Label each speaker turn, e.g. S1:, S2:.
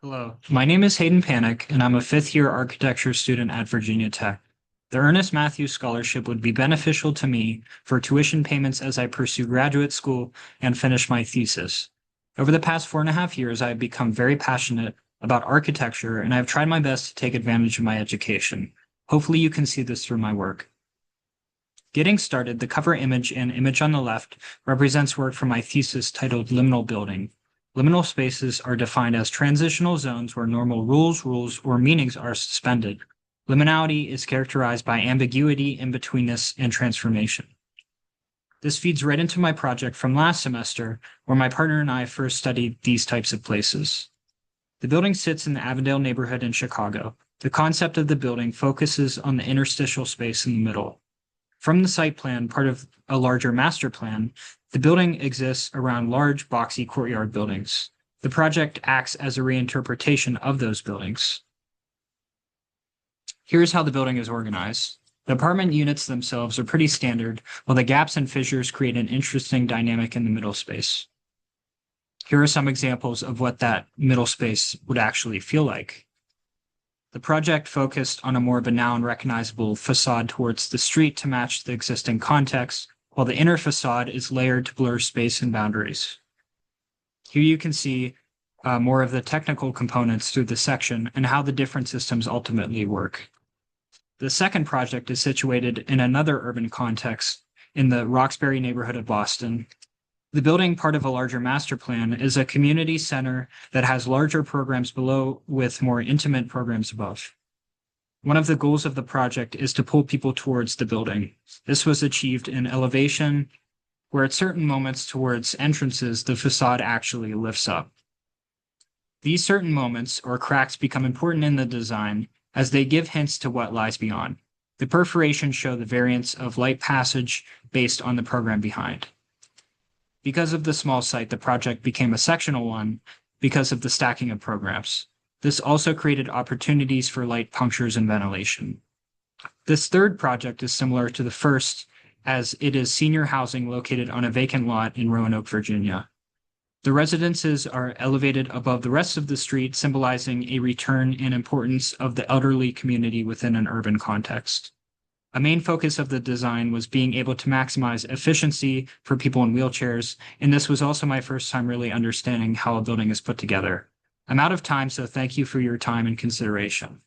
S1: Hello, my name is Hayden Panek, and I'm a fifth-year architecture student at Virginia Tech. The Ernest Matthews Scholarship would be beneficial to me for tuition payments as I pursue graduate school and finish my thesis. Over the past 4.5 years, I have become very passionate about architecture, and I have tried my best to take advantage of my education. Hopefully, you can see this through my work. Getting started, the cover image and image on the left represents work for my thesis titled Liminal Building. Liminal spaces are defined as transitional zones where normal rules, or meanings are suspended. Liminality is characterized by ambiguity, in-betweenness, and transformation. This feeds right into my project from last semester, where my partner and I first studied these types of places. The building sits in the Avondale neighborhood in Chicago. The concept of the building focuses on the interstitial space in the middle. From the site plan, part of a larger master plan, the building exists around large, boxy courtyard buildings. The project acts as a reinterpretation of those buildings. Here's how the building is organized. The apartment units themselves are pretty standard, while the gaps and fissures create an interesting dynamic in the middle space. Here are some examples of what that middle space would actually feel like. The project focused on a more banal and recognizable facade towards the street to match the existing context, while the inner facade is layered to blur space and boundaries. Here you can see more of the technical components through the section and how the different systems ultimately work. The second project is situated in another urban context in the Roxbury neighborhood of Boston. The building, part of a larger master plan, is a community center that has larger programs below with more intimate programs above. One of the goals of the project is to pull people towards the building. This was achieved in elevation, where at certain moments towards entrances, the facade actually lifts up. These certain moments, or cracks, become important in the design as they give hints to what lies beyond. The perforations show the variance of light passage based on the program behind. Because of the small site, the project became a sectional one because of the stacking of programs. This also created opportunities for light punctures and ventilation. This third project is similar to the first, as it is senior housing located on a vacant lot in Roanoke, Virginia. The residences are elevated above the rest of the street, symbolizing a return in importance of the elderly community within an urban context. A main focus of the design was being able to maximize efficiency for people in wheelchairs, and this was also my first time really understanding how a building is put together. I'm out of time, so thank you for your time and consideration.